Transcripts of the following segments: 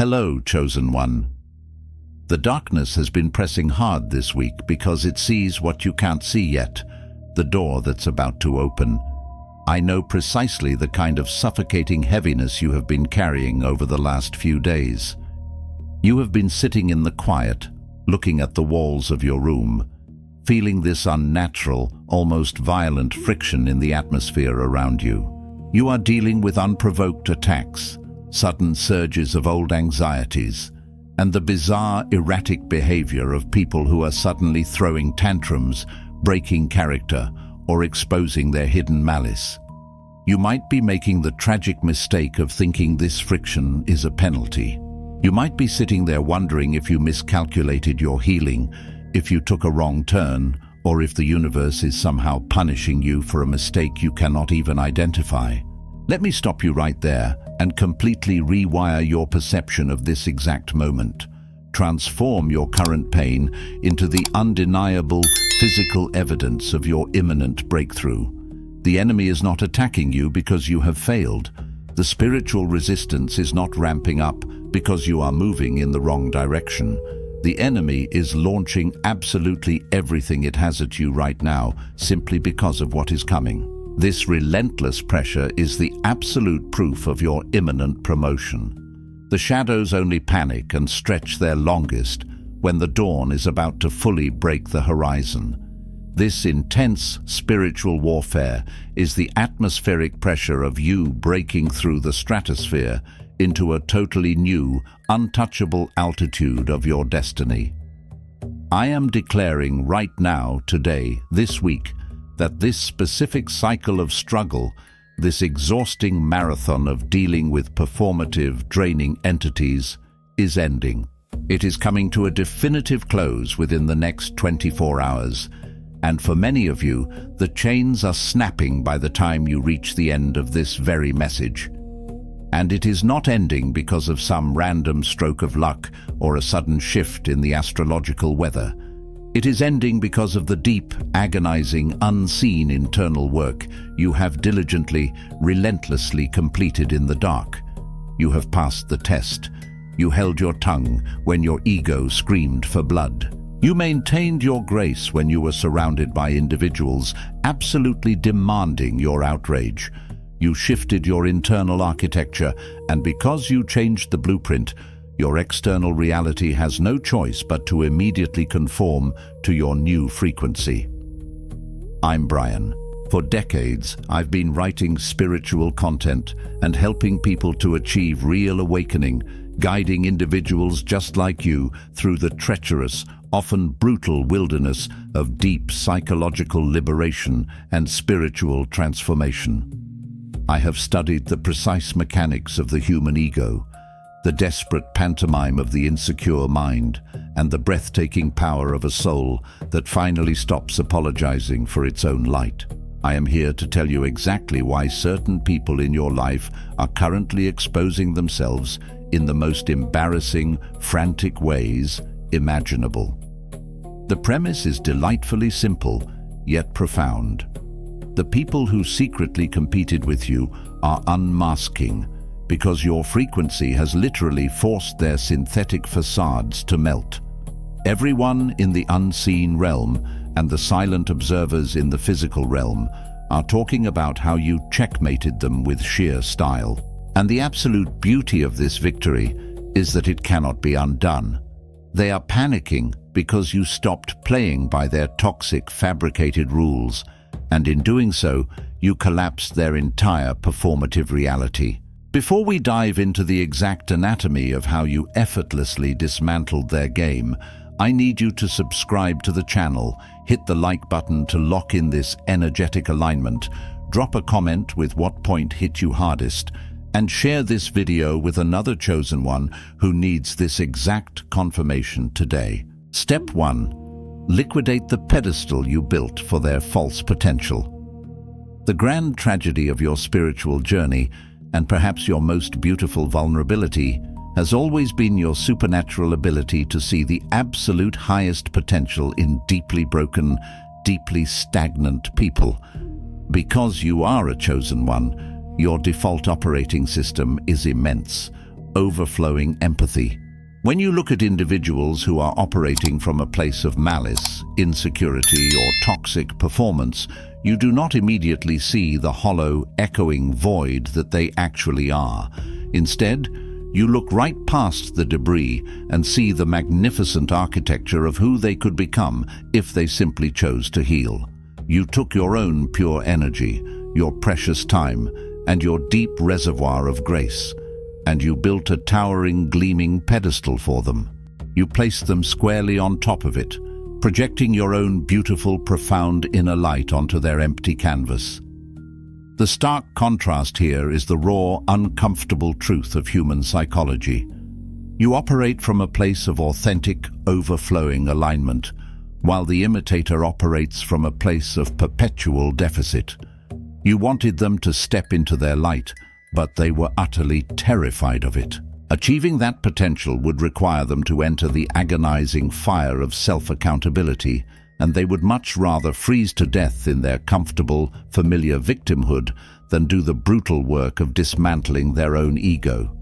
Hello, Chosen One. The darkness has been pressing hard this week because it sees what you can't see yet, the door that's about to open. I know precisely the kind of suffocating heaviness you have been carrying over the last few days. You have been sitting in the quiet, looking at the walls of your room, feeling this unnatural, almost violent friction in the atmosphere around you. You are dealing with unprovoked attacks, sudden surges of old anxieties, and the bizarre, erratic behavior of people who are suddenly throwing tantrums, breaking character, or exposing their hidden malice. You might be making the tragic mistake of thinking this friction is a penalty. You might be sitting there wondering if you miscalculated your healing, if you took a wrong turn, or if the universe is somehow punishing you for a mistake you cannot even identify. Let me stop you right there and completely rewire your perception of this exact moment. Transform your current pain into the undeniable physical evidence of your imminent breakthrough. The enemy is not attacking you because you have failed. The spiritual resistance is not ramping up because you are moving in the wrong direction. The enemy is launching absolutely everything it has at you right now simply because of what is coming. This relentless pressure is the absolute proof of your imminent promotion. The shadows only panic and stretch their longest when the dawn is about to fully break the horizon. This intense spiritual warfare is the atmospheric pressure of you breaking through the stratosphere into a totally new, untouchable altitude of your destiny. I am declaring right now, today, this week, that this specific cycle of struggle, this exhausting marathon of dealing with performative, draining entities, is ending. It is coming to a definitive close within the next 24 hours, and for many of you, the chains are snapping by the time you reach the end of this very message. And it is not ending because of some random stroke of luck or a sudden shift in the astrological weather. It is ending because of the deep, agonizing, unseen internal work you have diligently, relentlessly completed in the dark. You have passed the test. You held your tongue when your ego screamed for blood. You maintained your grace when you were surrounded by individuals absolutely demanding your outrage. You shifted your internal architecture, and because you changed the blueprint, your external reality has no choice but to immediately conform to your new frequency. I'm Brian. For decades, I've been writing spiritual content and helping people to achieve real awakening, guiding individuals just like you through the treacherous, often brutal wilderness of deep psychological liberation and spiritual transformation. I have studied the precise mechanics of the human ego, the desperate pantomime of the insecure mind, and the breathtaking power of a soul that finally stops apologizing for its own light. I am here to tell you exactly why certain people in your life are currently exposing themselves in the most embarrassing, frantic ways imaginable. The premise is delightfully simple, yet profound. The people who secretly competed with you are unmasking, because your frequency has literally forced their synthetic facades to melt. Everyone in the unseen realm and the silent observers in the physical realm are talking about how you checkmated them with sheer style. And the absolute beauty of this victory is that it cannot be undone. They are panicking because you stopped playing by their toxic, fabricated rules, and in doing so, you collapsed their entire performative reality. Before we dive into the exact anatomy of how you effortlessly dismantled their game, I need you to subscribe to the channel, hit the like button to lock in this energetic alignment, drop a comment with what point hit you hardest, and share this video with another chosen one who needs this exact confirmation today. Step 1. Liquidate the pedestal you built for their false potential. The grand tragedy of your spiritual journey, and perhaps your most beautiful vulnerability, has always been your supernatural ability to see the absolute highest potential in deeply broken, deeply stagnant people. Because you are a chosen one, your default operating system is immense, overflowing empathy. When you look at individuals who are operating from a place of malice, insecurity, or toxic performance, you do not immediately see the hollow, echoing void that they actually are. Instead, you look right past the debris and see the magnificent architecture of who they could become if they simply chose to heal. You took your own pure energy, your precious time, and your deep reservoir of grace, and you built a towering, gleaming pedestal for them. You placed them squarely on top of it, projecting your own beautiful, profound inner light onto their empty canvas. The stark contrast here is the raw, uncomfortable truth of human psychology. You operate from a place of authentic, overflowing alignment, while the imitator operates from a place of perpetual deficit. You wanted them to step into their light, but they were utterly terrified of it. Achieving that potential would require them to enter the agonizing fire of self-accountability, and they would much rather freeze to death in their comfortable, familiar victimhood than do the brutal work of dismantling their own ego.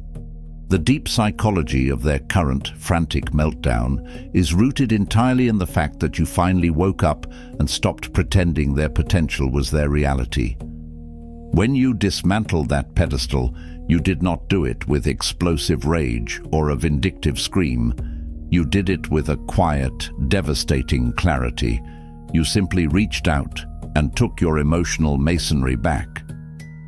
The deep psychology of their current, frantic meltdown is rooted entirely in the fact that you finally woke up and stopped pretending their potential was their reality. When you dismantled that pedestal, you did not do it with explosive rage or a vindictive scream. You did it with a quiet, devastating clarity. You simply reached out and took your emotional masonry back.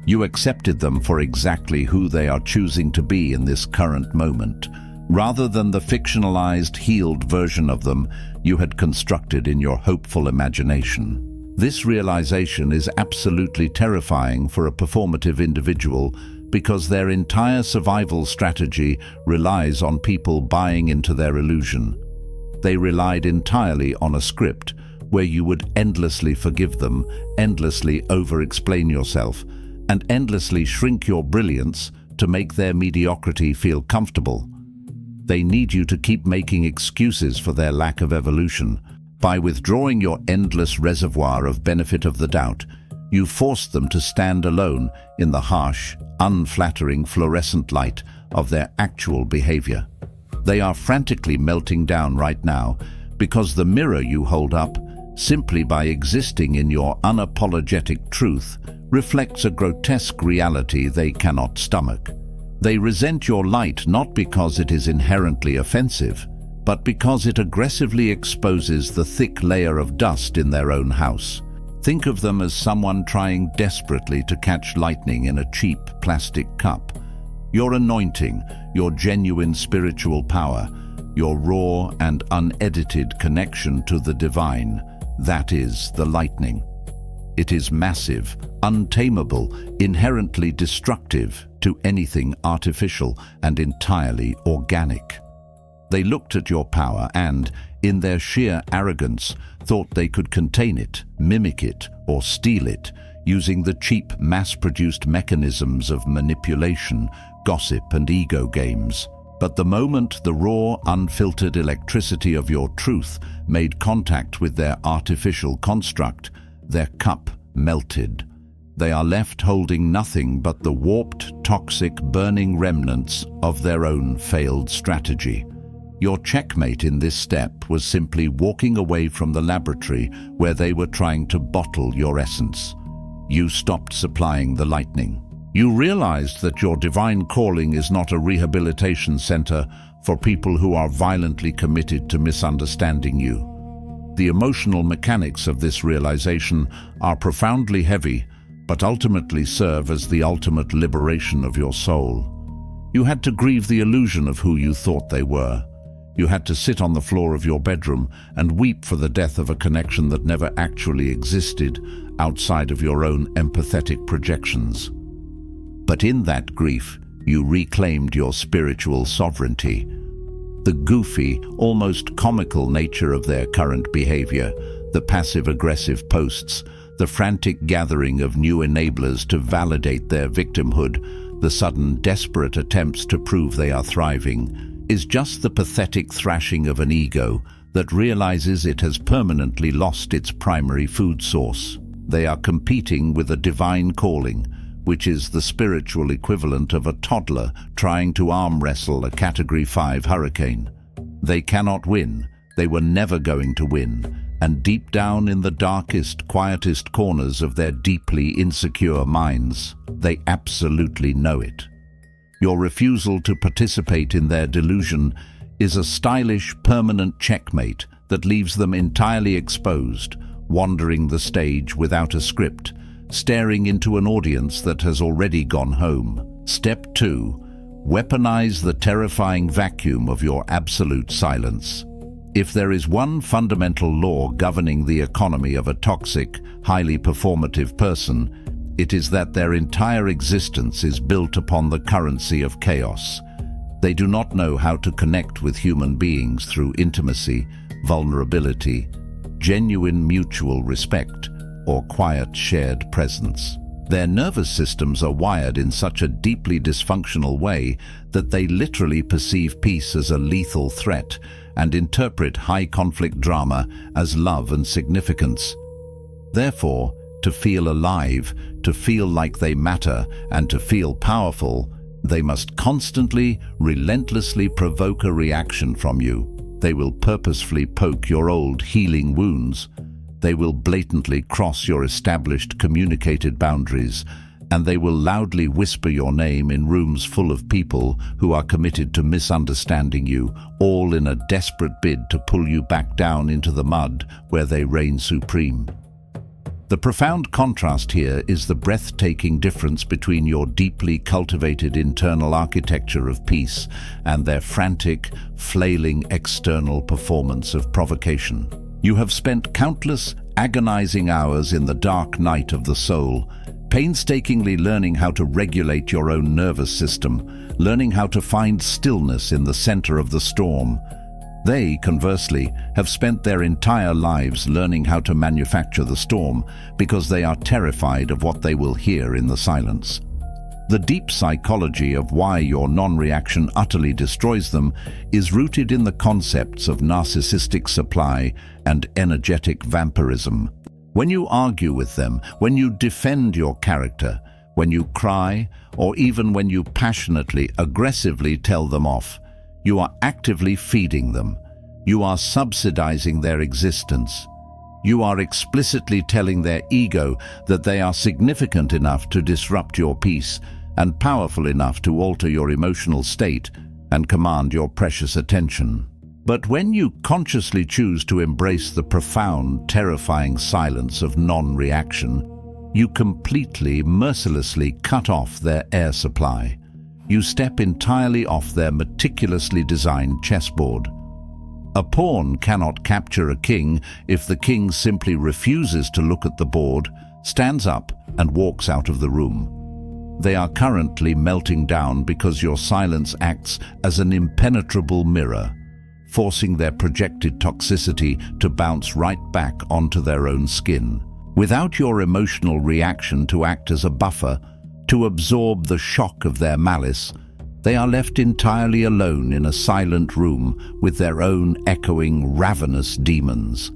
You accepted them for exactly who they are choosing to be in this current moment, rather than the fictionalized, healed version of them you had constructed in your hopeful imagination. This realization is absolutely terrifying for a performative individual because their entire survival strategy relies on people buying into their illusion. They relied entirely on a script where you would endlessly forgive them, endlessly over-explain yourself, and endlessly shrink your brilliance to make their mediocrity feel comfortable. They need you to keep making excuses for their lack of evolution. By withdrawing your endless reservoir of benefit of the doubt, you forced them to stand alone in the harsh, unflattering fluorescent light of their actual behavior. They are frantically melting down right now because the mirror you hold up, simply by existing in your unapologetic truth, reflects a grotesque reality they cannot stomach. They resent your light not because it is inherently offensive, but because it aggressively exposes the thick layer of dust in their own house. Think of them as someone trying desperately to catch lightning in a cheap plastic cup. Your anointing, your genuine spiritual power, your raw and unedited connection to the divine, that is the lightning. It is massive, untamable, inherently destructive to anything artificial and entirely organic. They looked at your power and, in their sheer arrogance, thought they could contain it, mimic it, or steal it, using the cheap, mass-produced mechanisms of manipulation, gossip, and ego games. But the moment the raw, unfiltered electricity of your truth made contact with their artificial construct, their cup melted. They are left holding nothing but the warped, toxic, burning remnants of their own failed strategy. Your checkmate in this step was simply walking away from the laboratory where they were trying to bottle your essence. You stopped supplying the lightning. You realized that your divine calling is not a rehabilitation center for people who are violently committed to misunderstanding you. The emotional mechanics of this realization are profoundly heavy, but ultimately serve as the ultimate liberation of your soul. You had to grieve the illusion of who you thought they were. You had to sit on the floor of your bedroom and weep for the death of a connection that never actually existed outside of your own empathetic projections. But in that grief, you reclaimed your spiritual sovereignty. The goofy, almost comical nature of their current behavior, the passive-aggressive posts, the frantic gathering of new enablers to validate their victimhood, the sudden desperate attempts to prove they are thriving, is just the pathetic thrashing of an ego that realizes it has permanently lost its primary food source. They are competing with a divine calling, which is the spiritual equivalent of a toddler trying to arm wrestle a Category 5 hurricane. They cannot win, they were never going to win, and deep down in the darkest, quietest corners of their deeply insecure minds, they absolutely know it. Your refusal to participate in their delusion is a stylish, permanent checkmate that leaves them entirely exposed, wandering the stage without a script, staring into an audience that has already gone home. Step 2. Weaponize the terrifying vacuum of your absolute silence. If there is one fundamental law governing the economy of a toxic, highly performative person, it is that their entire existence is built upon the currency of chaos. They do not know how to connect with human beings through intimacy, vulnerability, genuine mutual respect, or quiet shared presence. Their nervous systems are wired in such a deeply dysfunctional way that they literally perceive peace as a lethal threat and interpret high-conflict drama as love and significance. Therefore, to feel alive, to feel like they matter, and to feel powerful, they must constantly, relentlessly provoke a reaction from you. They will purposefully poke your old healing wounds. They will blatantly cross your established communicated boundaries, and they will loudly whisper your name in rooms full of people who are committed to misunderstanding you, all in a desperate bid to pull you back down into the mud where they reign supreme. The profound contrast here is the breathtaking difference between your deeply cultivated internal architecture of peace and their frantic, flailing external performance of provocation. You have spent countless, agonizing hours in the dark night of the soul, painstakingly learning how to regulate your own nervous system, learning how to find stillness in the center of the storm. They, conversely, have spent their entire lives learning how to manufacture the storm because they are terrified of what they will hear in the silence. The deep psychology of why your non-reaction utterly destroys them is rooted in the concepts of narcissistic supply and energetic vampirism. When you argue with them, when you defend your character, when you cry, or even when you passionately, aggressively tell them off, you are actively feeding them. You are subsidizing their existence. You are explicitly telling their ego that they are significant enough to disrupt your peace and powerful enough to alter your emotional state and command your precious attention. But when you consciously choose to embrace the profound, terrifying silence of non-reaction, you completely, mercilessly cut off their air supply. You step entirely off their meticulously designed chessboard. A pawn cannot capture a king if the king simply refuses to look at the board, stands up, and walks out of the room. They are currently melting down because your silence acts as an impenetrable mirror, forcing their projected toxicity to bounce right back onto their own skin. Without your emotional reaction to act as a buffer, to absorb the shock of their malice, they are left entirely alone in a silent room with their own echoing, ravenous demons.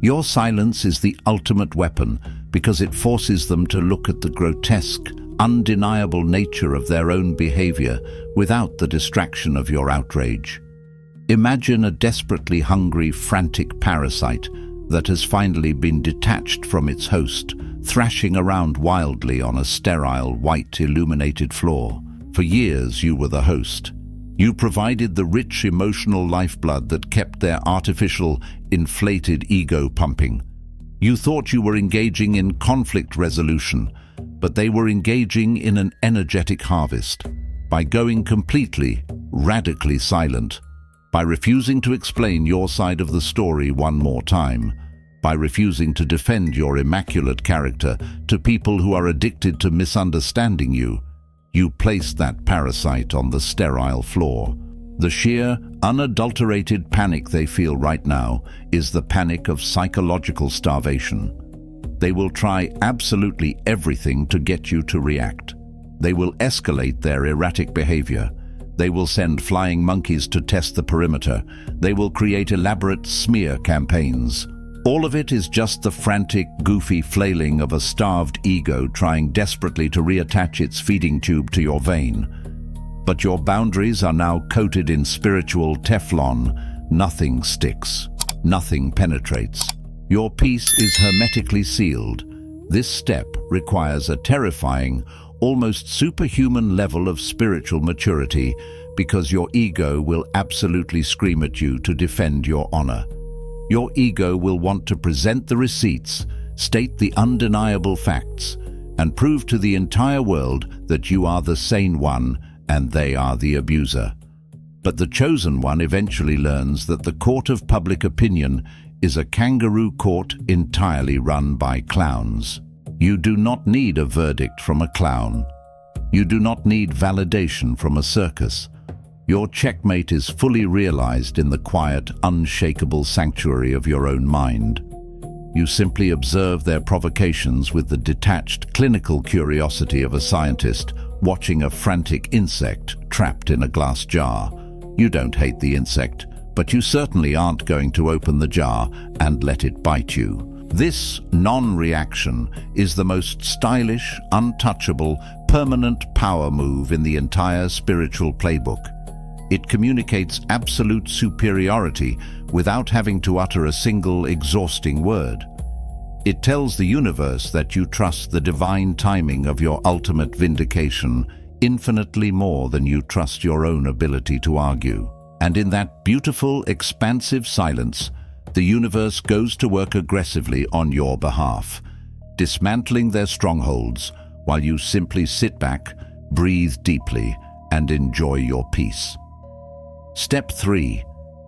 Your silence is the ultimate weapon because it forces them to look at the grotesque, undeniable nature of their own behavior without the distraction of your outrage. Imagine a desperately hungry, frantic parasite that has finally been detached from its host, thrashing around wildly on a sterile, white, illuminated floor. For years you were the host. You provided the rich emotional lifeblood that kept their artificial, inflated ego pumping. You thought you were engaging in conflict resolution, but they were engaging in an energetic harvest. By going completely, radically silent, by refusing to explain your side of the story one more time, by refusing to defend your immaculate character to people who are addicted to misunderstanding you, you placed that parasite on the sterile floor. The sheer, unadulterated panic they feel right now is the panic of psychological starvation. They will try absolutely everything to get you to react. They will escalate their erratic behavior. They will send flying monkeys to test the perimeter. They will create elaborate smear campaigns. All of it is just the frantic, goofy flailing of a starved ego trying desperately to reattach its feeding tube to your vein. But your boundaries are now coated in spiritual Teflon. Nothing sticks. Nothing penetrates. Your peace is hermetically sealed. This step requires a terrifying, almost superhuman level of spiritual maturity because your ego will absolutely scream at you to defend your honor. Your ego will want to present the receipts, state the undeniable facts, and prove to the entire world that you are the sane one and they are the abuser. But the chosen one eventually learns that the court of public opinion is a kangaroo court entirely run by clowns. You do not need a verdict from a clown. You do not need validation from a circus. Your checkmate is fully realized in the quiet, unshakable sanctuary of your own mind. You simply observe their provocations with the detached, clinical curiosity of a scientist watching a frantic insect trapped in a glass jar. You don't hate the insect, but you certainly aren't going to open the jar and let it bite you. This non-reaction is the most stylish, untouchable, permanent power move in the entire spiritual playbook. It communicates absolute superiority without having to utter a single exhausting word. It tells the universe that you trust the divine timing of your ultimate vindication infinitely more than you trust your own ability to argue. And in that beautiful, expansive silence, the universe goes to work aggressively on your behalf, dismantling their strongholds while you simply sit back, breathe deeply, and enjoy your peace. Step 3.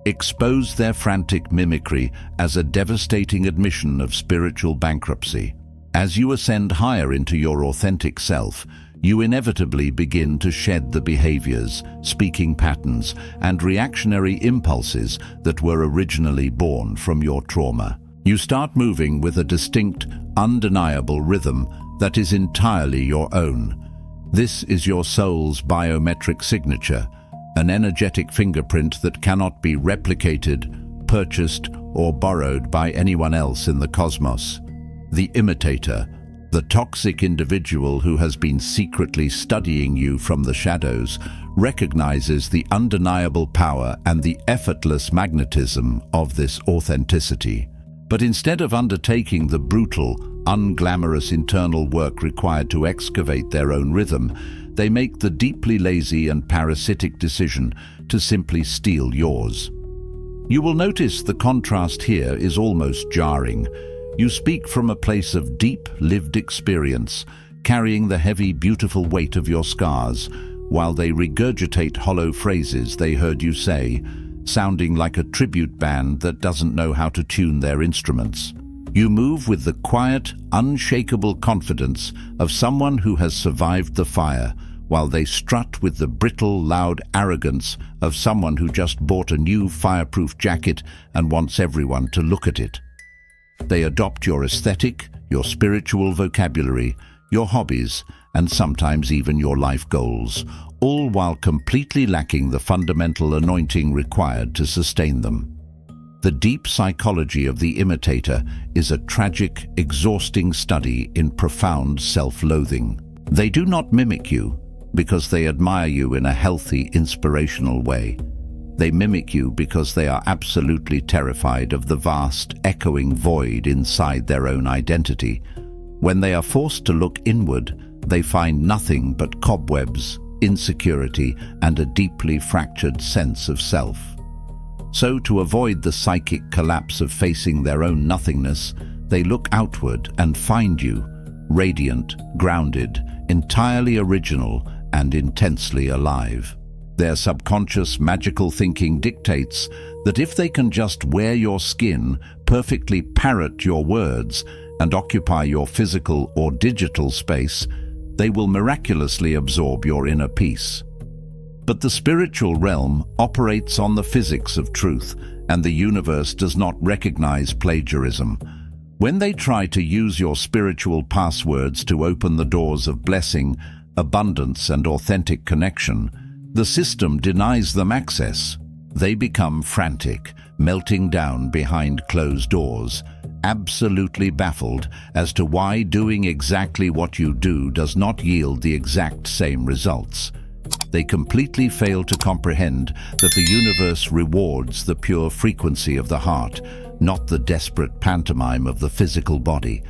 Expose their frantic mimicry as a devastating admission of spiritual bankruptcy. As you ascend higher into your authentic self, you inevitably begin to shed the behaviors, speaking patterns, and reactionary impulses that were originally born from your trauma. You start moving with a distinct, undeniable rhythm that is entirely your own. This is your soul's biometric signature, an energetic fingerprint that cannot be replicated, purchased, or borrowed by anyone else in the cosmos. The imitator, the toxic individual who has been secretly studying you from the shadows, recognizes the undeniable power and the effortless magnetism of this authenticity. But instead of undertaking the brutal, unglamorous internal work required to excavate their own rhythm, they make the deeply lazy and parasitic decision to simply steal yours. You will notice the contrast here is almost jarring. You speak from a place of deep, lived experience, carrying the heavy, beautiful weight of your scars, while they regurgitate hollow phrases they heard you say, sounding like a tribute band that doesn't know how to tune their instruments. You move with the quiet, unshakable confidence of someone who has survived the fire, while they strut with the brittle, loud arrogance of someone who just bought a new fireproof jacket and wants everyone to look at it. They adopt your aesthetic, your spiritual vocabulary, your hobbies, and sometimes even your life goals, all while completely lacking the fundamental anointing required to sustain them. The deep psychology of the imitator is a tragic, exhausting study in profound self-loathing. They do not mimic you because they admire you in a healthy, inspirational way. They mimic you because they are absolutely terrified of the vast, echoing void inside their own identity. When they are forced to look inward, they find nothing but cobwebs, insecurity, and a deeply fractured sense of self. So, to avoid the psychic collapse of facing their own nothingness, they look outward and find you, radiant, grounded, entirely original, and intensely alive. Their subconscious magical thinking dictates that if they can just wear your skin, perfectly parrot your words, and occupy your physical or digital space, they will miraculously absorb your inner peace. But the spiritual realm operates on the physics of truth, and the universe does not recognize plagiarism. When they try to use your spiritual passwords to open the doors of blessing, abundance, and authentic connection, the system denies them access. They become frantic, melting down behind closed doors, absolutely baffled as to why doing exactly what you do does not yield the exact same results. They completely fail to comprehend that the universe rewards the pure frequency of the heart, not the desperate pantomime of the physical body.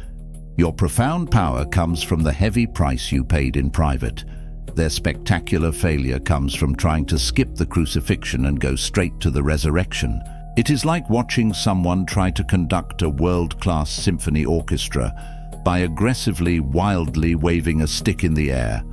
Your profound power comes from the heavy price you paid in private. Their spectacular failure comes from trying to skip the crucifixion and go straight to the resurrection. It is like watching someone try to conduct a world-class symphony orchestra by aggressively, wildly waving a stick in the air,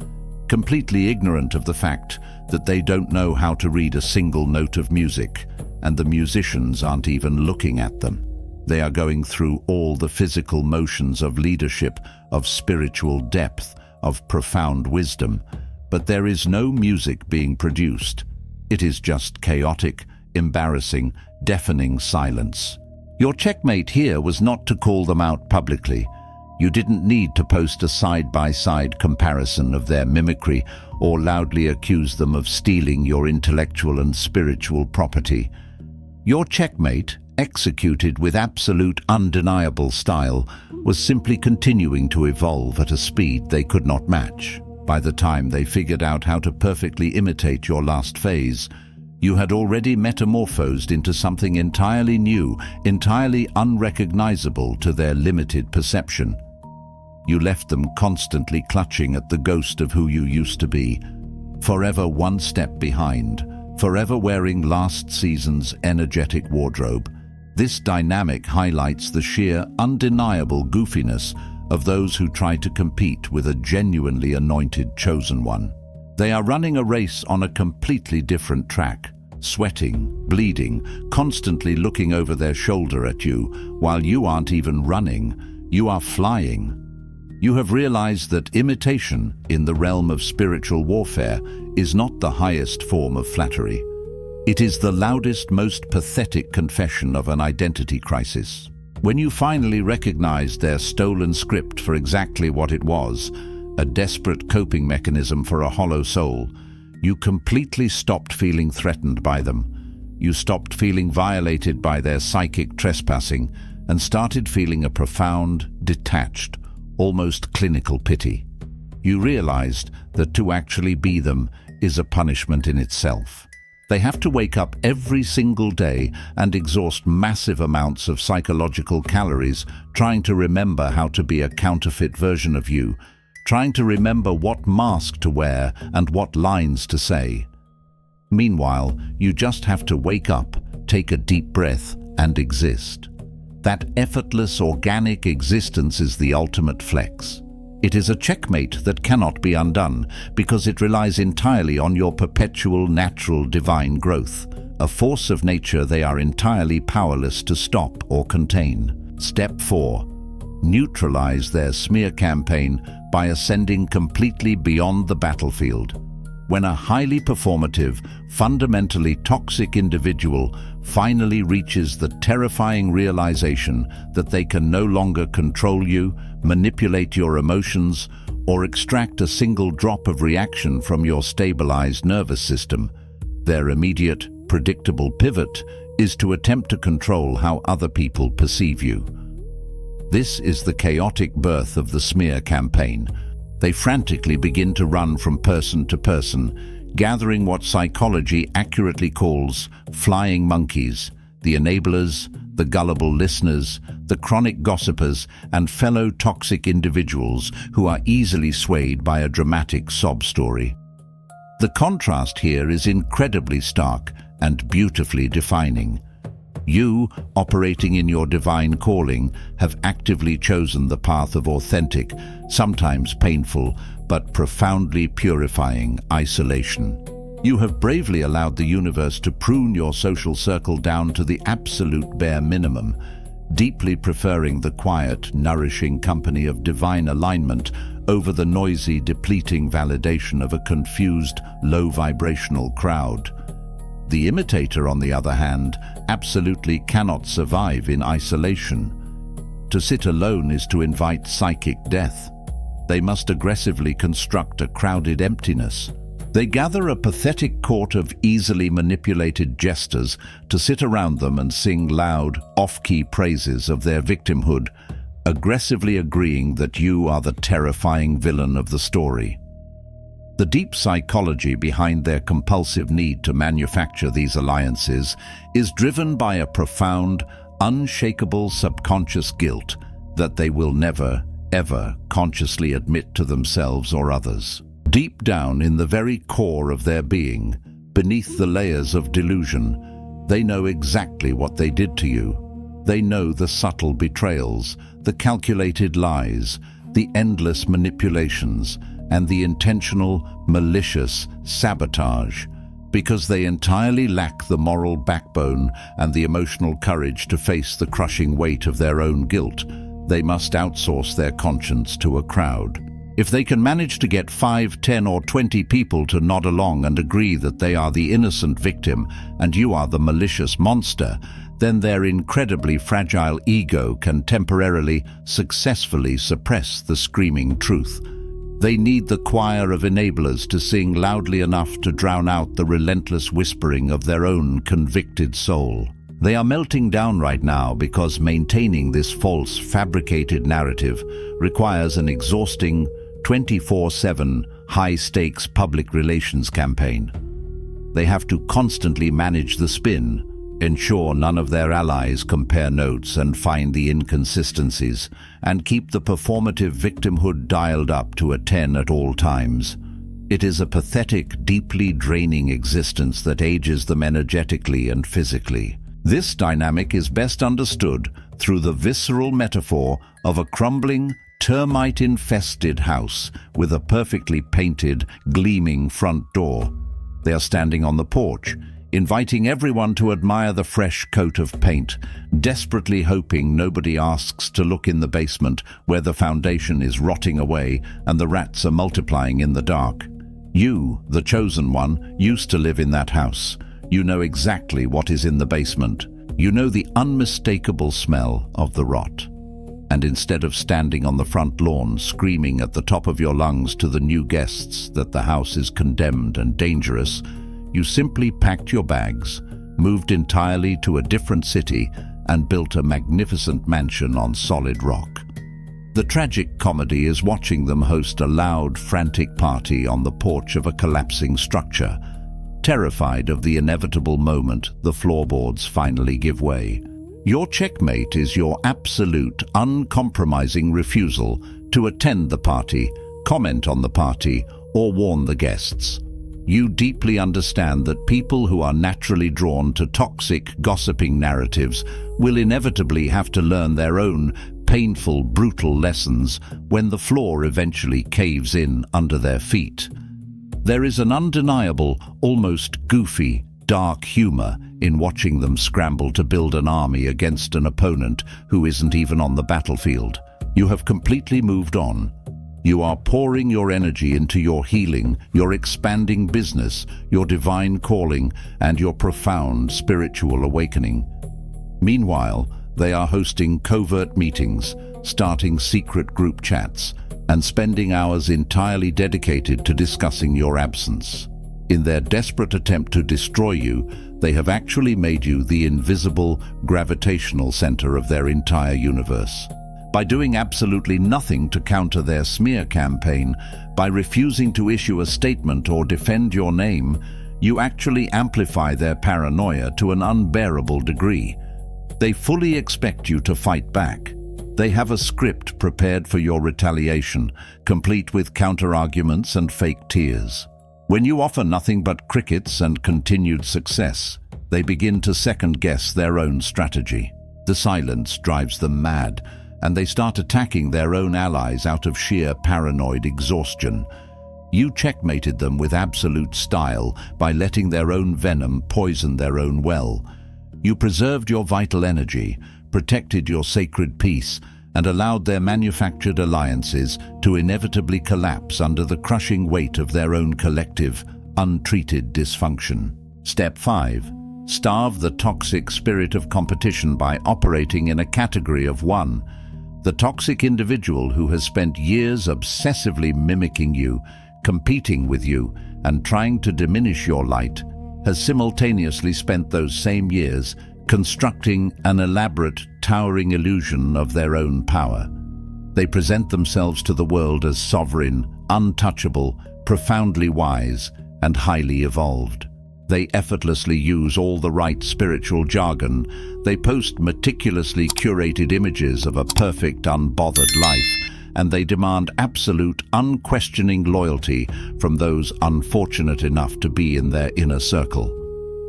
completely ignorant of the fact that they don't know how to read a single note of music, and the musicians aren't even looking at them. They are going through all the physical motions of leadership, of spiritual depth, of profound wisdom, but there is no music being produced. It is just chaotic, embarrassing, deafening silence. Your checkmate here was not to call them out publicly. You didn't need to post a side-by-side comparison of their mimicry or loudly accuse them of stealing your intellectual and spiritual property. Your checkmate, executed with absolute undeniable style, was simply continuing to evolve at a speed they could not match. By the time they figured out how to perfectly imitate your last phase, you had already metamorphosed into something entirely new, entirely unrecognizable to their limited perception. You left them constantly clutching at the ghost of who you used to be, forever one step behind, forever wearing last season's energetic wardrobe. This dynamic highlights the sheer, undeniable goofiness of those who try to compete with a genuinely anointed chosen one. They are running a race on a completely different track, sweating, bleeding, constantly looking over their shoulder at you, while you aren't even running, you are flying. You have realized that imitation in the realm of spiritual warfare is not the highest form of flattery. It is the loudest, most pathetic confession of an identity crisis. When you finally recognized their stolen script for exactly what it was, a desperate coping mechanism for a hollow soul, you completely stopped feeling threatened by them. You stopped feeling violated by their psychic trespassing and started feeling a profound, detached, almost clinical pity. You realized that to actually be them is a punishment in itself. They have to wake up every single day and exhaust massive amounts of psychological calories trying to remember how to be a counterfeit version of you, trying to remember what mask to wear and what lines to say. Meanwhile, you just have to wake up, take a deep breath, and exist. That effortless, organic existence is the ultimate flex. It is a checkmate that cannot be undone because it relies entirely on your perpetual, natural, divine growth, a force of nature they are entirely powerless to stop or contain. Step 4. Neutralize their smear campaign by ascending completely beyond the battlefield. When a highly performative, fundamentally toxic individual finally reaches the terrifying realization that they can no longer control you, manipulate your emotions, or extract a single drop of reaction from your stabilized nervous system, their immediate, predictable pivot is to attempt to control how other people perceive you. This is the chaotic birth of the smear campaign. They frantically begin to run from person to person, gathering what psychology accurately calls flying monkeys, the enablers, the gullible listeners, the chronic gossipers, and fellow toxic individuals who are easily swayed by a dramatic sob story. The contrast here is incredibly stark and beautifully defining. You, operating in your divine calling, have actively chosen the path of authentic, sometimes painful, but profoundly purifying isolation. You have bravely allowed the universe to prune your social circle down to the absolute bare minimum, deeply preferring the quiet, nourishing company of divine alignment over the noisy, depleting validation of a confused, low-vibrational crowd. The imitator, on the other hand, absolutely cannot survive in isolation. To sit alone is to invite psychic death. They must aggressively construct a crowded emptiness. They gather a pathetic court of easily manipulated jesters to sit around them and sing loud, off-key praises of their victimhood, aggressively agreeing that you are the terrifying villain of the story. The deep psychology behind their compulsive need to manufacture these alliances is driven by a profound, unshakable subconscious guilt that they will never, ever consciously admit to themselves or others. Deep down in the very core of their being, beneath the layers of delusion, they know exactly what they did to you. They know the subtle betrayals, the calculated lies, the endless manipulations, and the intentional, malicious sabotage, because they entirely lack the moral backbone and the emotional courage to face the crushing weight of their own guilt. They must outsource their conscience to a crowd. If they can manage to get 5, 10, or 20 people to nod along and agree that they are the innocent victim and you are the malicious monster, then their incredibly fragile ego can temporarily, successfully suppress the screaming truth. They need the choir of enablers to sing loudly enough to drown out the relentless whispering of their own convicted soul. They are melting down right now because maintaining this false, fabricated narrative requires an exhausting, 24/7, high-stakes public relations campaign. They have to constantly manage the spin, ensure none of their allies compare notes and find the inconsistencies, and keep the performative victimhood dialed up to a 10 at all times. It is a pathetic, deeply draining existence that ages them energetically and physically. This dynamic is best understood through the visceral metaphor of a crumbling, termite-infested house with a perfectly painted, gleaming front door. They are standing on the porch, inviting everyone to admire the fresh coat of paint, desperately hoping nobody asks to look in the basement where the foundation is rotting away and the rats are multiplying in the dark. You, the chosen one, used to live in that house. You know exactly what is in the basement. You know the unmistakable smell of the rot. And instead of standing on the front lawn screaming at the top of your lungs to the new guests that the house is condemned and dangerous, you simply packed your bags, moved entirely to a different city, and built a magnificent mansion on solid rock. The tragic comedy is watching them host a loud, frantic party on the porch of a collapsing structure. Terrified of the inevitable moment the floorboards finally give way. Your checkmate is your absolute, uncompromising refusal to attend the party, comment on the party, or warn the guests. You deeply understand that people who are naturally drawn to toxic, gossiping narratives will inevitably have to learn their own painful, brutal lessons when the floor eventually caves in under their feet. There is an undeniable, almost goofy, dark humor in watching them scramble to build an army against an opponent who isn't even on the battlefield. You have completely moved on. You are pouring your energy into your healing, your expanding business, your divine calling, and your profound spiritual awakening. Meanwhile, they are hosting covert meetings, starting secret group chats, and spending hours entirely dedicated to discussing your absence. In their desperate attempt to destroy you, they have actually made you the invisible, gravitational center of their entire universe. By doing absolutely nothing to counter their smear campaign, by refusing to issue a statement or defend your name, you actually amplify their paranoia to an unbearable degree. They fully expect you to fight back. They have a script prepared for your retaliation, complete with counter-arguments and fake tears. When you offer nothing but crickets and continued success, they begin to second-guess their own strategy. The silence drives them mad, and they start attacking their own allies out of sheer paranoid exhaustion. You checkmated them with absolute style by letting their own venom poison their own well. You preserved your vital energy, protected your sacred peace, and allowed their manufactured alliances to inevitably collapse under the crushing weight of their own collective, untreated dysfunction. Step 5. Starve the toxic spirit of competition by operating in a category of 1. The toxic individual who has spent years obsessively mimicking you, competing with you and trying to diminish your light, has simultaneously spent those same years constructing an elaborate, towering illusion of their own power. They present themselves to the world as sovereign, untouchable, profoundly wise, and highly evolved. They effortlessly use all the right spiritual jargon. They post meticulously curated images of a perfect, unbothered life, and they demand absolute, unquestioning loyalty from those unfortunate enough to be in their inner circle.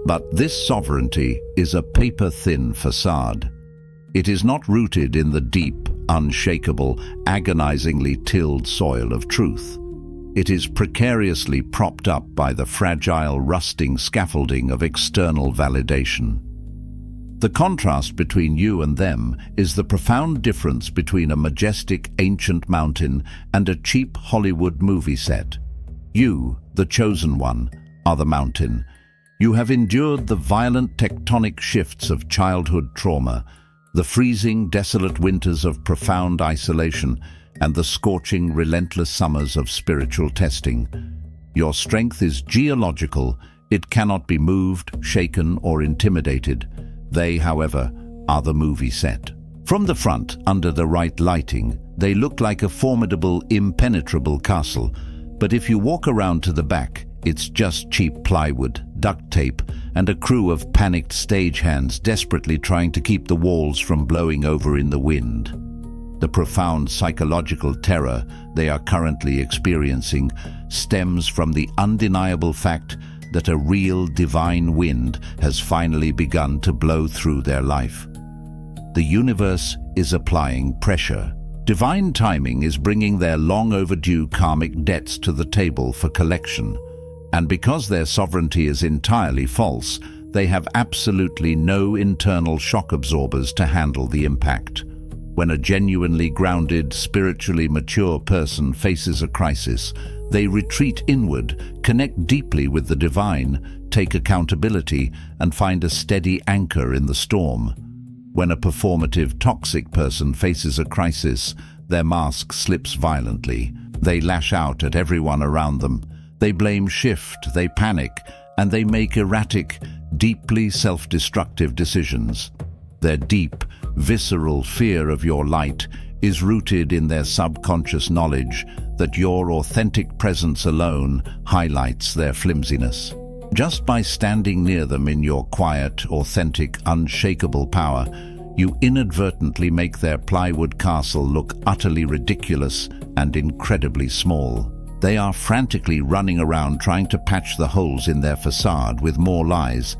But this sovereignty is a paper-thin facade. It is not rooted in the deep, unshakable, agonizingly tilled soil of truth. It is precariously propped up by the fragile, rusting scaffolding of external validation. The contrast between you and them is the profound difference between a majestic, ancient mountain and a cheap Hollywood movie set. You, the chosen one, are the mountain. You have endured the violent tectonic shifts of childhood trauma, the freezing, desolate winters of profound isolation, and the scorching, relentless summers of spiritual testing. Your strength is geological. It cannot be moved, shaken, or intimidated. They, however, are the movie set. From the front, under the right lighting, they look like a formidable, impenetrable castle. But if you walk around to the back, it's just cheap plywood, duct tape, and a crew of panicked stagehands desperately trying to keep the walls from blowing over in the wind. The profound psychological terror they are currently experiencing stems from the undeniable fact that a real divine wind has finally begun to blow through their life. The universe is applying pressure. Divine timing is bringing their long overdue karmic debts to the table for collection. And because their sovereignty is entirely false, they have absolutely no internal shock absorbers to handle the impact. When a genuinely grounded, spiritually mature person faces a crisis, they retreat inward, connect deeply with the divine, take accountability, and find a steady anchor in the storm. When a performative, toxic person faces a crisis, their mask slips violently. They lash out at everyone around them. They blame shift, they panic, and they make erratic, deeply self-destructive decisions. Their deep, visceral fear of your light is rooted in their subconscious knowledge that your authentic presence alone highlights their flimsiness. Just by standing near them in your quiet, authentic, unshakable power, you inadvertently make their plywood castle look utterly ridiculous and incredibly small. They are frantically running around trying to patch the holes in their facade with more lies,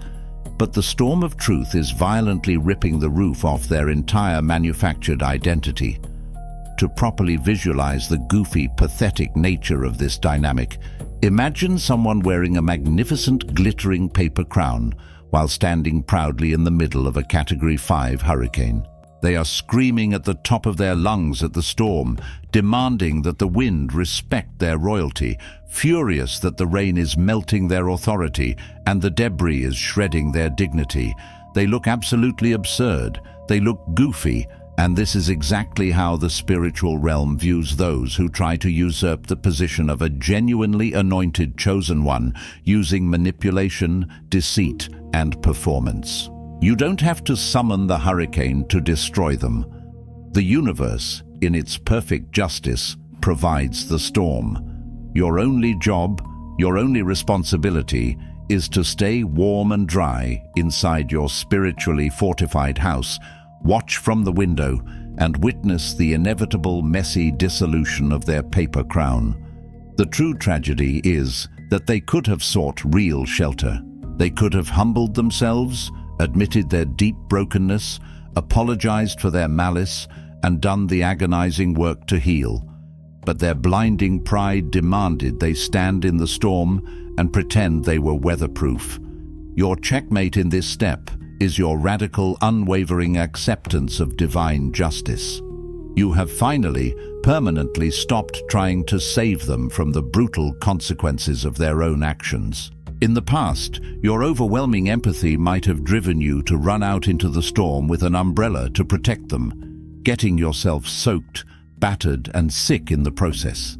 but the storm of truth is violently ripping the roof off their entire manufactured identity. To properly visualize the goofy, pathetic nature of this dynamic, imagine someone wearing a magnificent, glittering paper crown while standing proudly in the middle of a Category 5 hurricane. They are screaming at the top of their lungs at the storm, demanding that the wind respect their royalty, furious that the rain is melting their authority and the debris is shredding their dignity. They look absolutely absurd. They look goofy, and this is exactly how the spiritual realm views those who try to usurp the position of a genuinely anointed chosen one using manipulation, deceit, and performance. You don't have to summon the hurricane to destroy them. The universe, in its perfect justice, provides the storm. Your only job, your only responsibility, is to stay warm and dry inside your spiritually fortified house, watch from the window, and witness the inevitable messy dissolution of their paper crown. The true tragedy is that they could have sought real shelter. They could have humbled themselves, admitted their deep brokenness, apologized for their malice, and done the agonizing work to heal. But their blinding pride demanded they stand in the storm and pretend they were weatherproof. Your checkmate in this step is your radical, unwavering acceptance of divine justice. You have finally, permanently stopped trying to save them from the brutal consequences of their own actions. In the past, your overwhelming empathy might have driven you to run out into the storm with an umbrella to protect them, getting yourself soaked, battered, and sick in the process.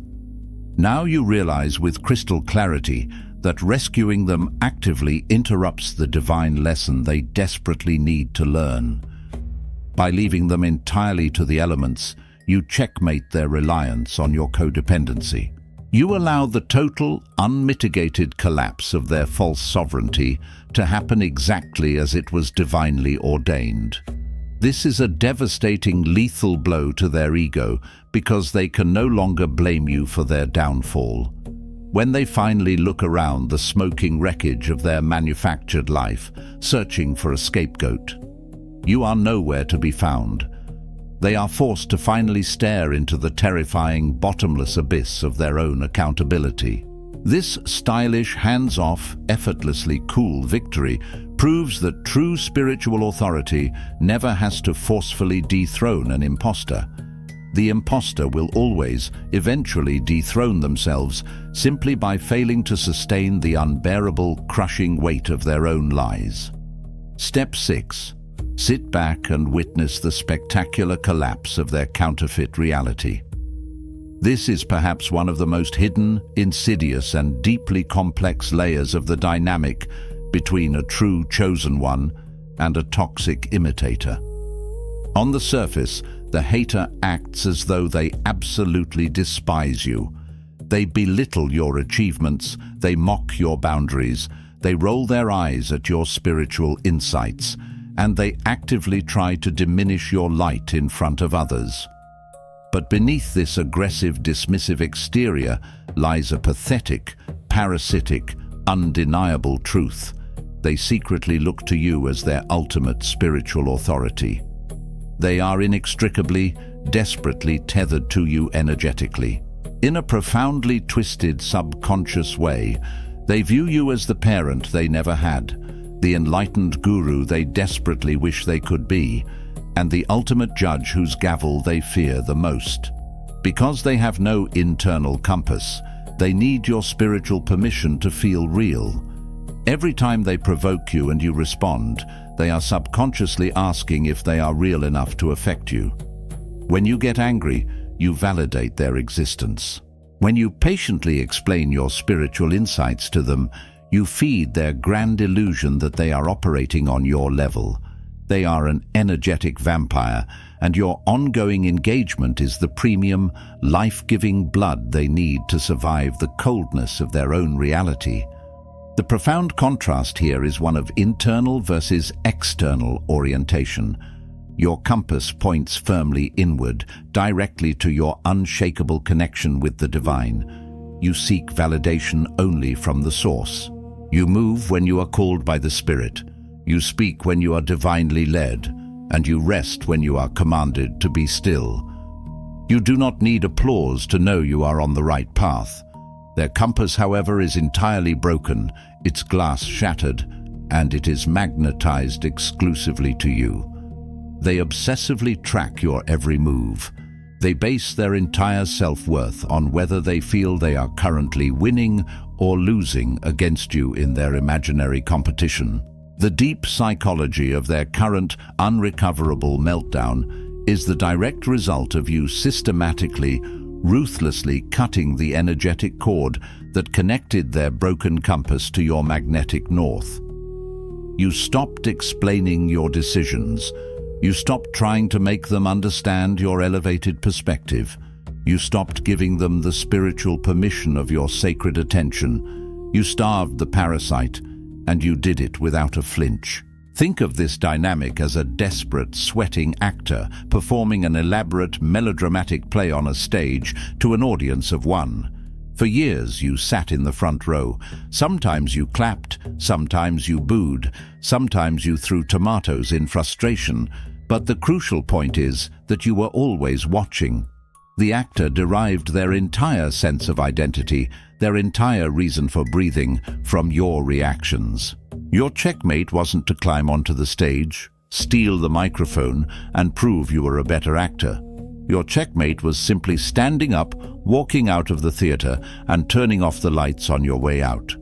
Now you realize with crystal clarity that rescuing them actively interrupts the divine lesson they desperately need to learn. By leaving them entirely to the elements, you checkmate their reliance on your codependency. You allow the total, unmitigated collapse of their false sovereignty to happen exactly as it was divinely ordained. This is a devastating, lethal blow to their ego because they can no longer blame you for their downfall. When they finally look around the smoking wreckage of their manufactured life, searching for a scapegoat, you are nowhere to be found. They are forced to finally stare into the terrifying, bottomless abyss of their own accountability. This stylish, hands-off, effortlessly cool victory proves that true spiritual authority never has to forcefully dethrone an imposter. The imposter will always, eventually dethrone themselves simply by failing to sustain the unbearable, crushing weight of their own lies. Step 6. Sit back and witness the spectacular collapse of their counterfeit reality. This is perhaps one of the most hidden, insidious, and deeply complex layers of the dynamic between a true chosen one and a toxic imitator. On the surface, the hater acts as though they absolutely despise you. They belittle your achievements, they mock your boundaries, they roll their eyes at your spiritual insights, and they actively try to diminish your light in front of others. But beneath this aggressive, dismissive exterior lies a pathetic, parasitic, undeniable truth. They secretly look to you as their ultimate spiritual authority. They are inextricably, desperately tethered to you energetically. In a profoundly twisted, subconscious way, they view you as the parent they never had, the enlightened guru they desperately wish they could be, and the ultimate judge whose gavel they fear the most. Because they have no internal compass, they need your spiritual permission to feel real. Every time they provoke you and you respond, they are subconsciously asking if they are real enough to affect you. When you get angry, you validate their existence. When you patiently explain your spiritual insights to them, you feed their grand illusion that they are operating on your level. They are an energetic vampire, and your ongoing engagement is the premium, life-giving blood they need to survive the coldness of their own reality. The profound contrast here is one of internal versus external orientation. Your compass points firmly inward, directly to your unshakable connection with the divine. You seek validation only from the source. You move when you are called by the Spirit. You speak when you are divinely led, and you rest when you are commanded to be still. You do not need applause to know you are on the right path. Their compass, however, is entirely broken, its glass shattered, and it is magnetized exclusively to you. They obsessively track your every move. They base their entire self-worth on whether they feel they are currently winning or losing against you in their imaginary competition. The deep psychology of their current, unrecoverable meltdown is the direct result of you systematically, ruthlessly cutting the energetic cord that connected their broken compass to your magnetic north. You stopped explaining your decisions. You stopped trying to make them understand your elevated perspective. You stopped giving them the spiritual permission of your sacred attention. You starved the parasite, and you did it without a flinch. Think of this dynamic as a desperate, sweating actor performing an elaborate, melodramatic play on a stage to an audience of one. For years you sat in the front row. Sometimes you clapped, sometimes you booed, sometimes you threw tomatoes in frustration. But the crucial point is that you were always watching. The actor derived their entire sense of identity, their entire reason for breathing, from your reactions. Your checkmate wasn't to climb onto the stage, steal the microphone, and prove you were a better actor. Your checkmate was simply standing up, walking out of the theater, and turning off the lights on your way out.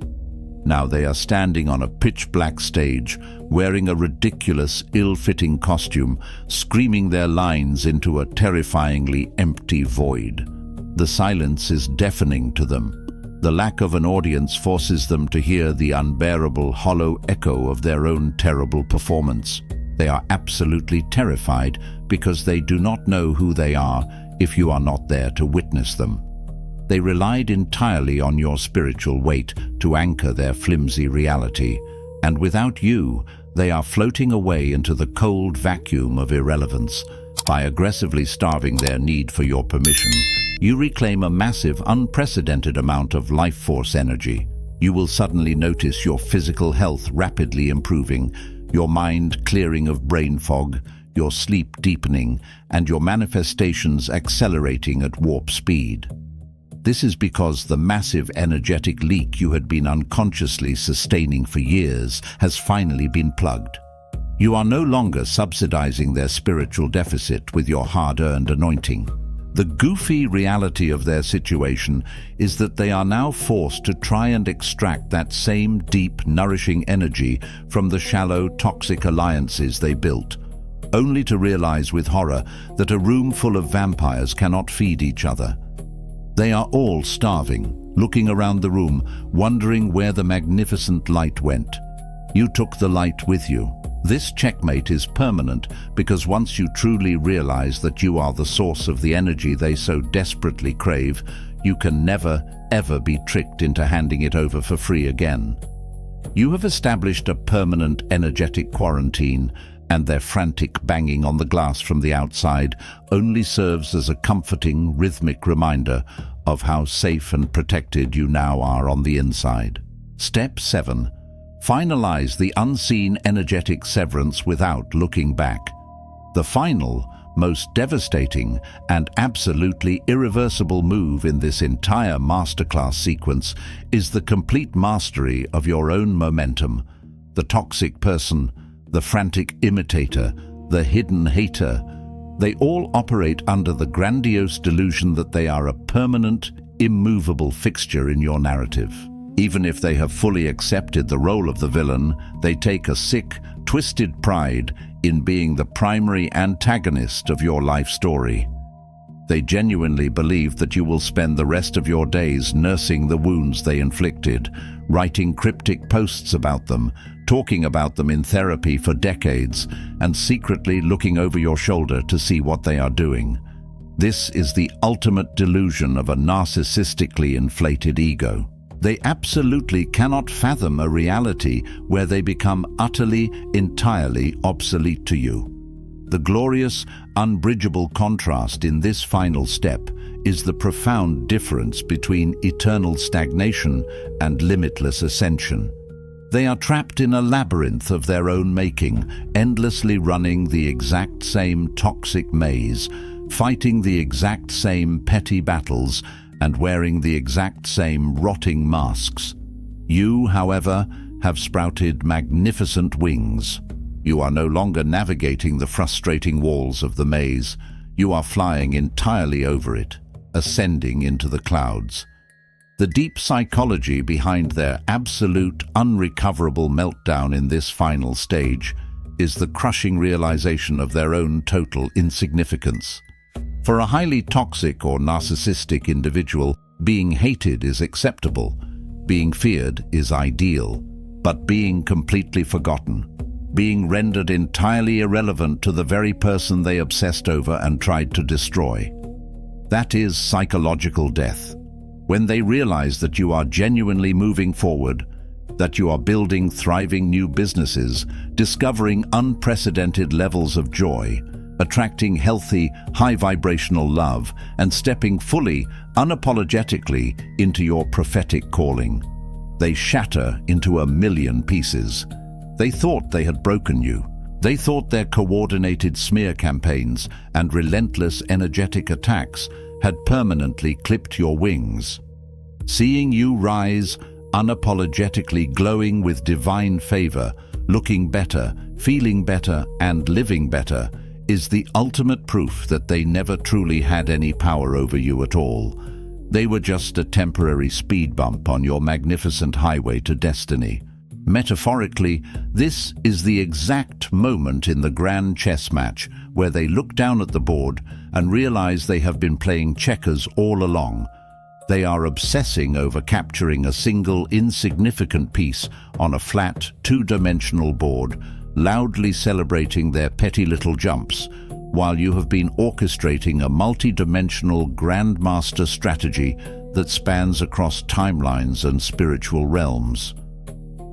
Now they are standing on a pitch-black stage, wearing a ridiculous, ill-fitting costume, screaming their lines into a terrifyingly empty void. The silence is deafening to them. The lack of an audience forces them to hear the unbearable, hollow echo of their own terrible performance. They are absolutely terrified because they do not know who they are if you are not there to witness them. They relied entirely on your spiritual weight to anchor their flimsy reality, and without you, they are floating away into the cold vacuum of irrelevance. By aggressively starving their need for your permission, you reclaim a massive, unprecedented amount of life force energy. You will suddenly notice your physical health rapidly improving, your mind clearing of brain fog, your sleep deepening, and your manifestations accelerating at warp speed. This is because the massive energetic leak you had been unconsciously sustaining for years has finally been plugged. You are no longer subsidizing their spiritual deficit with your hard-earned anointing. The goofy reality of their situation is that they are now forced to try and extract that same deep, nourishing energy from the shallow, toxic alliances they built, only to realize with horror that a room full of vampires cannot feed each other. They are all starving, looking around the room, wondering where the magnificent light went. You took the light with you. This checkmate is permanent because once you truly realize that you are the source of the energy they so desperately crave, you can never, ever be tricked into handing it over for free again. You have established a permanent energetic quarantine, and their frantic banging on the glass from the outside only serves as a comforting, rhythmic reminder of how safe and protected you now are on the inside. Step 7. Finalize the unseen energetic severance without looking back. The final, most devastating, and absolutely irreversible move in this entire masterclass sequence is the complete mastery of your own momentum. The toxic person, the frantic imitator, the hidden hater, they all operate under the grandiose delusion that they are a permanent, immovable fixture in your narrative. Even if they have fully accepted the role of the villain, they take a sick, twisted pride in being the primary antagonist of your life story. They genuinely believe that you will spend the rest of your days nursing the wounds they inflicted, writing cryptic posts about them, talking about them in therapy for decades, and secretly looking over your shoulder to see what they are doing. This is the ultimate delusion of a narcissistically inflated ego. They absolutely cannot fathom a reality where they become utterly, entirely obsolete to you. The glorious, unbridgeable contrast in this final step is the profound difference between eternal stagnation and limitless ascension. They are trapped in a labyrinth of their own making, endlessly running the exact same toxic maze, fighting the exact same petty battles, and wearing the exact same rotting masks. You, however, have sprouted magnificent wings. You are no longer navigating the frustrating walls of the maze. You are flying entirely over it, ascending into the clouds. The deep psychology behind their absolute, unrecoverable meltdown in this final stage is the crushing realization of their own total insignificance. For a highly toxic or narcissistic individual, being hated is acceptable, being feared is ideal, but being completely forgotten, being rendered entirely irrelevant to the very person they obsessed over and tried to destroy. That is psychological death. When they realize that you are genuinely moving forward, that you are building thriving new businesses, discovering unprecedented levels of joy, attracting healthy, high-vibrational love, and stepping fully, unapologetically into your prophetic calling, they shatter into a million pieces. They thought they had broken you. They thought their coordinated smear campaigns and relentless energetic attacks had permanently clipped your wings. Seeing you rise, unapologetically glowing with divine favor, looking better, feeling better, and living better, is the ultimate proof that they never truly had any power over you at all. They were just a temporary speed bump on your magnificent highway to destiny. Metaphorically, this is the exact moment in the grand chess match where they look down at the board and realize they have been playing checkers all along. They are obsessing over capturing a single insignificant piece on a flat, two-dimensional board, loudly celebrating their petty little jumps, while you have been orchestrating a multi-dimensional grandmaster strategy that spans across timelines and spiritual realms.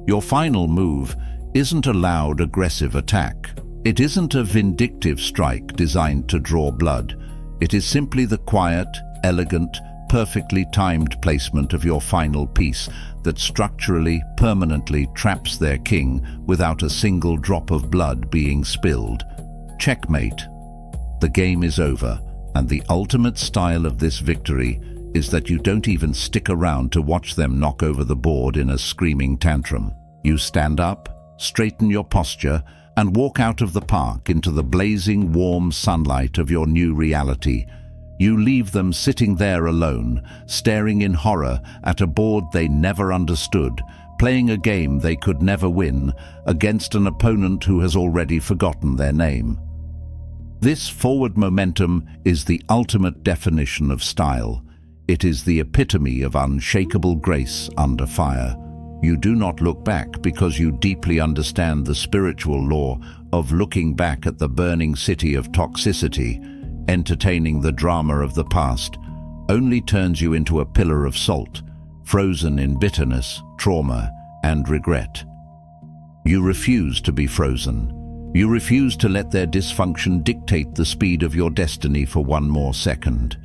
Your final move isn't a loud, aggressive attack. It isn't a vindictive strike designed to draw blood. It is simply the quiet, elegant, perfectly timed placement of your final piece that structurally, permanently traps their king without a single drop of blood being spilled. Checkmate. The game is over, and the ultimate style of this victory is that you don't even stick around to watch them knock over the board in a screaming tantrum. You stand up, straighten your posture, and walk out of the park into the blazing, warm sunlight of your new reality. You leave them sitting there alone, staring in horror at a board they never understood, playing a game they could never win, against an opponent who has already forgotten their name. This forward momentum is the ultimate definition of style. It is the epitome of unshakable grace under fire. You do not look back because you deeply understand the spiritual law of looking back at the burning city of toxicity. Entertaining the drama of the past only turns you into a pillar of salt, frozen in bitterness, trauma, and regret. You refuse to be frozen. You refuse to let their dysfunction dictate the speed of your destiny for one more second.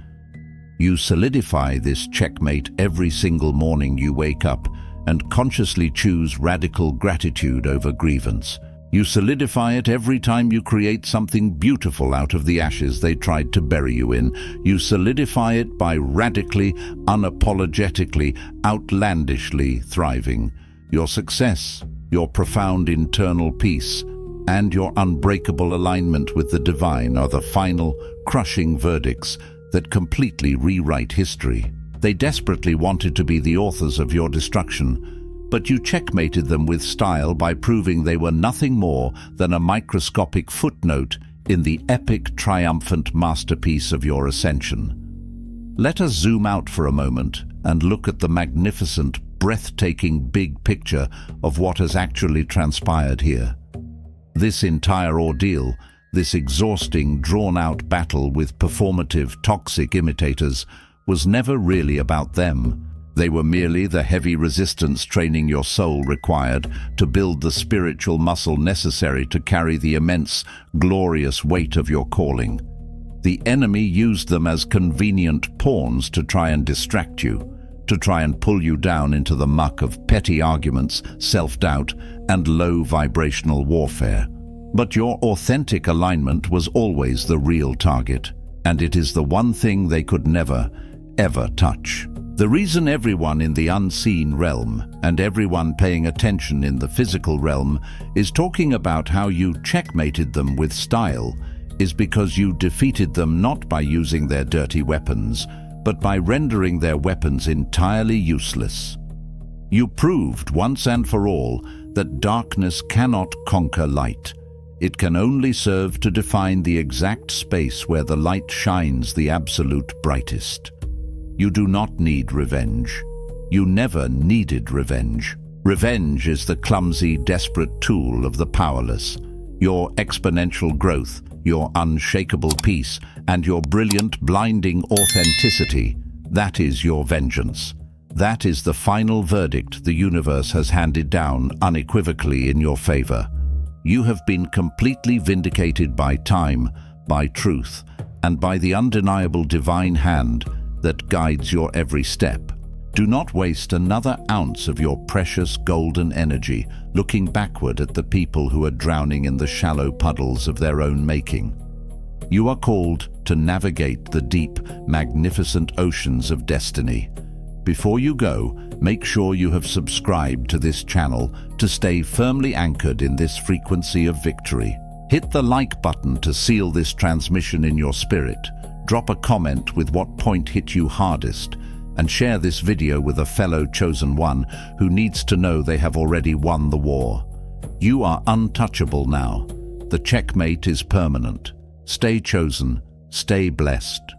You solidify this checkmate every single morning you wake up and consciously choose radical gratitude over grievance. You solidify it every time you create something beautiful out of the ashes they tried to bury you in. You solidify it by radically, unapologetically, outlandishly thriving. Your success, your profound internal peace, and your unbreakable alignment with the divine are the final, crushing verdicts that completely rewrite history. They desperately wanted to be the authors of your destruction, but you checkmated them with style by proving they were nothing more than a microscopic footnote in the epic, triumphant masterpiece of your ascension. Let us zoom out for a moment and look at the magnificent, breathtaking big picture of what has actually transpired here. This entire ordeal, this exhausting, drawn-out battle with performative, toxic imitators, was never really about them. They were merely the heavy resistance training your soul required to build the spiritual muscle necessary to carry the immense, glorious weight of your calling. The enemy used them as convenient pawns to try and distract you, to try and pull you down into the muck of petty arguments, self-doubt, and low vibrational warfare. But your authentic alignment was always the real target, and it is the one thing they could never, ever touch. The reason everyone in the unseen realm and everyone paying attention in the physical realm is talking about how you checkmated them with style is because you defeated them not by using their dirty weapons, but by rendering their weapons entirely useless. You proved once and for all that darkness cannot conquer light. It can only serve to define the exact space where the light shines the absolute brightest. You do not need revenge. You never needed revenge. Revenge is the clumsy, desperate tool of the powerless. Your exponential growth, your unshakable peace, and your brilliant, blinding authenticity, that is your vengeance. That is the final verdict the universe has handed down unequivocally in your favor. You have been completely vindicated by time, by truth, and by the undeniable divine hand that guides your every step. Do not waste another ounce of your precious golden energy looking backward at the people who are drowning in the shallow puddles of their own making. You are called to navigate the deep, magnificent oceans of destiny. Before you go, make sure you have subscribed to this channel to stay firmly anchored in this frequency of victory. Hit the like button to seal this transmission in your spirit. Drop a comment with what point hit you hardest, and share this video with a fellow chosen one who needs to know they have already won the war. You are untouchable now. The checkmate is permanent. Stay chosen, stay blessed.